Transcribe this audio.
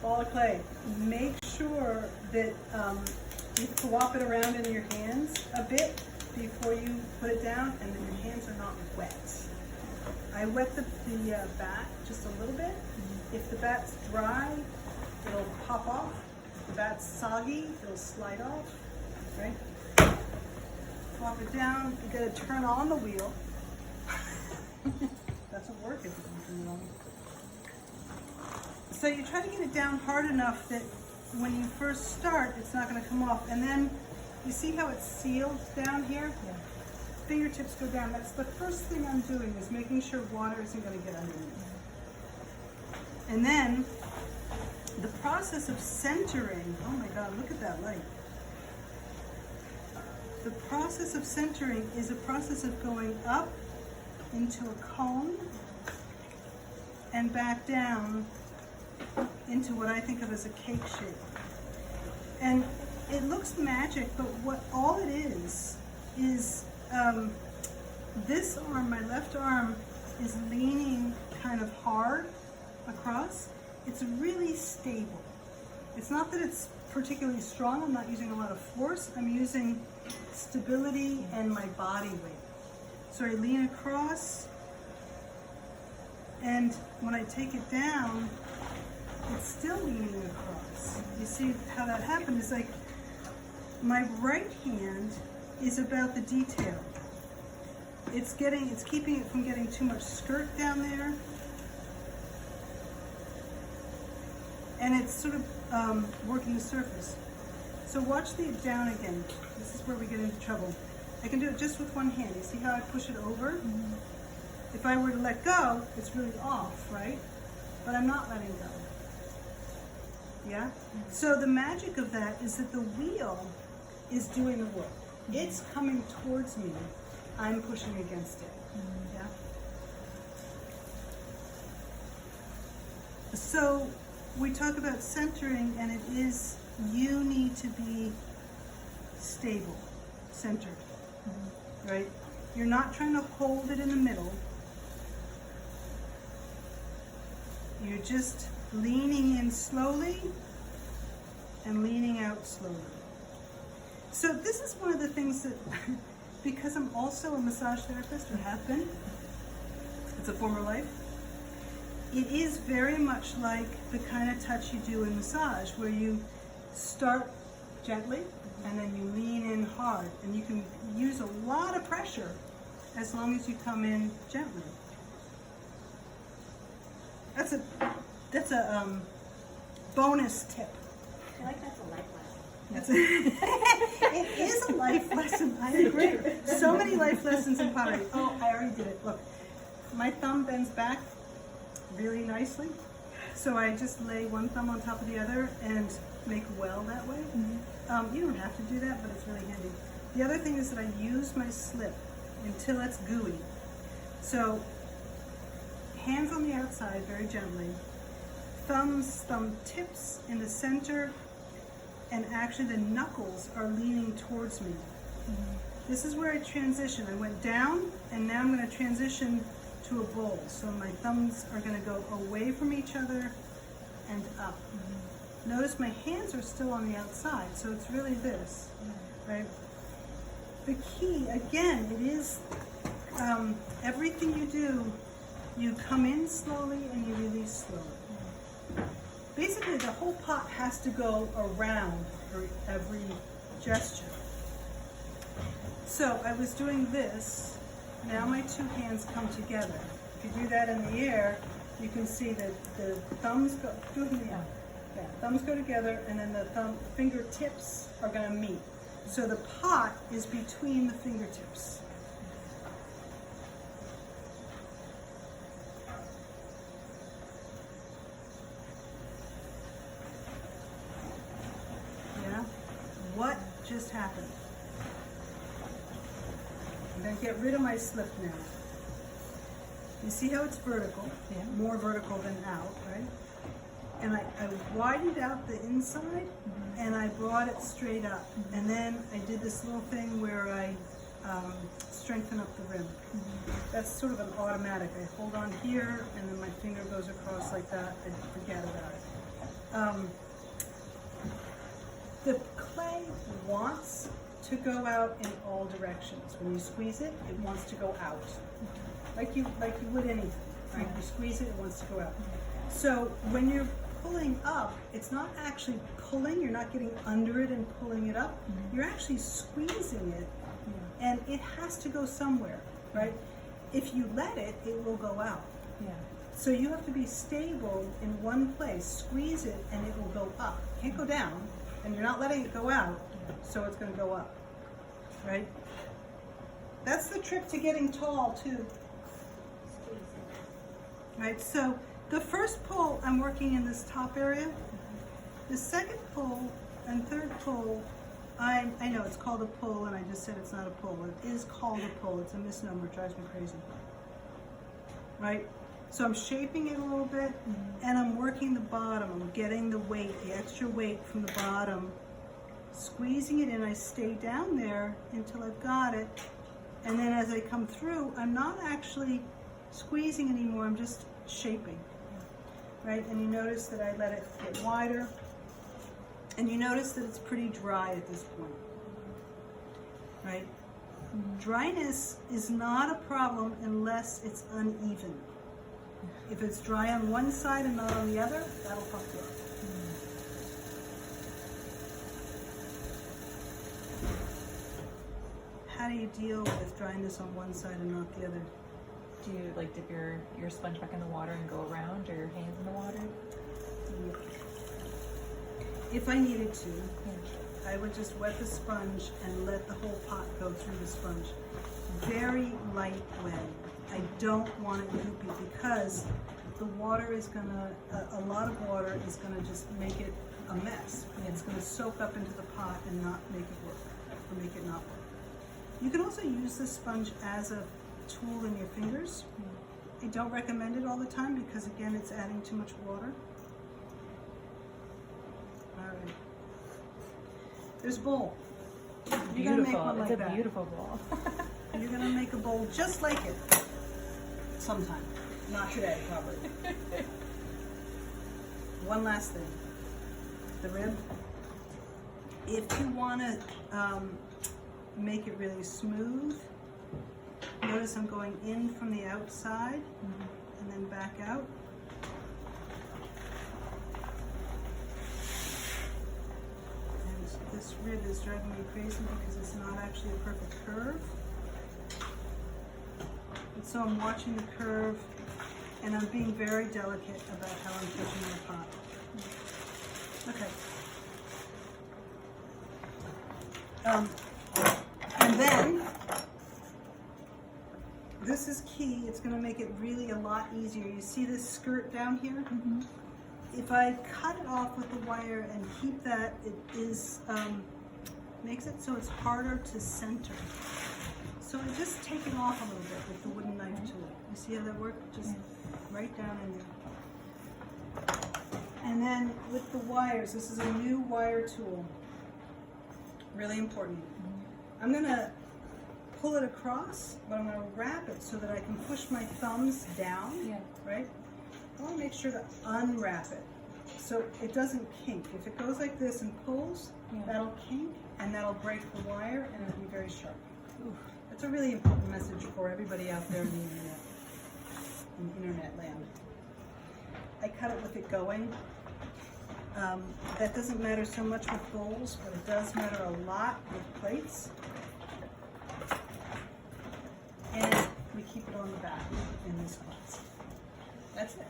ball of clay. Make sure that you flop it around in your hands a bit before you put it down, and that your hands are not wet. I wet the bat just a little bit. If the bat's dry, it'll pop off. If the bat's soggy, it'll slide off, right? Flop it down. You gotta turn on the wheel. Doesn't work if you don't turn it on. So you try to get it down hard enough that when you first start, it's not gonna come off. And then, you see how it's sealed down here? Yeah. Fingertips go down. That's the first thing I'm doing, is making sure water isn't going to get underneath. And then the process of centering, oh my God, look at that light. The process of centering is a process of going up into a cone and back down into what I think of as a cake shape. And it looks magic, but what all it is this arm, my left arm, is leaning kind of hard across. It's really stable. It's not that it's particularly strong. I'm not using a lot of force. I'm using stability and my body weight. So I lean across, and when I take it down, it's still leaning across. You see how that happened? Is like my right hand is about the detail. It's keeping it from getting too much skirt down there. And it's sort of working the surface. So watch the down again. This is where we get into trouble. I can do it just with one hand. You see how I push it over? Mm-hmm. If I were to let go, it's really off, right? But I'm not letting go. Yeah? Mm-hmm. So the magic of that is that the wheel is doing the work. Mm-hmm. It's coming towards me. I'm pushing against it. Mm-hmm. Yeah? So we talk about centering, and it is, you need to be stable, centered, mm-hmm. right? You're not trying to hold it in the middle. You're just leaning in slowly and leaning out slowly. So this is one of the things that, because I'm also a massage therapist, or have been, it's a former life, it is very much like the kind of touch you do in massage, where you start gently and then you lean in hard, and you can use a lot of pressure as long as you come in gently. That's a bonus tip. I feel like that's a life lesson. It is a life lesson, I agree. So many life lessons in pottery. Oh, I already did it. Look, my thumb bends back really nicely. So I just lay one thumb on top of the other and make a well that way. Mm-hmm. You don't have to do that, but it's really handy. The other thing is that I use my slip until it's gooey. So hands on the outside, very gently. Thumb tips in the center, and actually the knuckles are leaning towards me. Mm-hmm. This is where I transition. I went down, and now I'm going to transition to a bowl. So my thumbs are going to go away from each other and up. Mm-hmm. Notice my hands are still on the outside, so it's really this, right? The key, again, it is everything you do, you come in slowly and you release slowly. Basically, the whole pot has to go around for every gesture. So I was doing this. Now my two hands come together. If you do that in the air, you can see that the thumbs go, do it in the air. Yeah, thumbs go together, and then the fingertips are going to meet. So the pot is between the fingertips. Yeah? What just happened? I'm going to get rid of my slip now. You see how it's vertical? Yeah. More vertical than out, right? And I widened out the inside, mm-hmm. and I brought it straight up. Mm-hmm. And then I did this little thing where I strengthen up the rim. Mm-hmm. That's sort of an automatic. I hold on here, and then my finger goes across like that. I forget about it. the clay wants to go out in all directions. When you squeeze it, it wants to go out. Like you would anything, right? You squeeze it, it wants to go out. So when you're pulling up, it's not actually pulling, you're not getting under it and pulling it up. You're actually squeezing it, and it has to go somewhere, right? If you let it, it will go out. Yeah. So you have to be stable in one place, squeeze it, and it will go up. It can't go down, and you're not letting it go out, so it's going to go up, right? That's the trick to getting tall, too. Right, so the first pull, I'm working in this top area. The second pull and third pull, I know it's called a pull, and I just said it's not a pull. It is called a pull. It's a misnomer. It drives me crazy. Right? So I'm shaping it a little bit, and I'm working the bottom. I'm getting the weight, the extra weight from the bottom, squeezing it in. I stay down there until I've got it, and then as I come through, I'm not actually squeezing anymore. I'm just shaping. Right? And you notice that I let it get wider, and you notice that it's pretty dry at this point. Right? Dryness is not a problem unless it's uneven. If it's dry on one side and not on the other, that'll fuck you up. How do you deal with dryness on one side and not the other? Do you like dip your sponge back in the water and go around, or your hands in the water? If I needed to, I would just wet the sponge and let the whole pot go through the sponge. Very light wet. I don't want it goopy because the water is gonna, a lot of water is gonna just make it a mess. It's gonna soak up into the pot and not make it work, or make it not work. You can also use the sponge as a tool in your fingers. I don't recommend it all the time because again, it's adding too much water. All right. There's a bowl. You're gonna make one like It's a that. beautiful bowl. You're gonna make a bowl just like it. Sometime. Not today, probably. One last thing. The rib. If you wanna make it really smooth, notice I'm going in from the outside and then back out. And this rib is driving me crazy because it's not actually a perfect curve. And so I'm watching the curve and I'm being very delicate about how I'm touching the pot. Okay. And then, this is key, it's gonna make it really a lot easier. You see this skirt down here? If I cut it off with the wire and keep that, it is, makes it so it's harder to center. So I just take it off a little bit with the wooden knife tool. You see how that works? Just right down in there. And then with the wires, this is a new wire tool. Really important. I'm gonna pull it across, but I'm gonna wrap it so that I can push my thumbs down, right? I wanna make sure to unwrap it so it doesn't kink. If it goes like this and pulls, that'll kink and that'll break the wire and it'll be very sharp. That's a really important message for everybody out there in the internet land. I cut it with it going. That doesn't matter so much with bowls, but it does matter a lot with plates. And we keep it on the back in this class. That's it.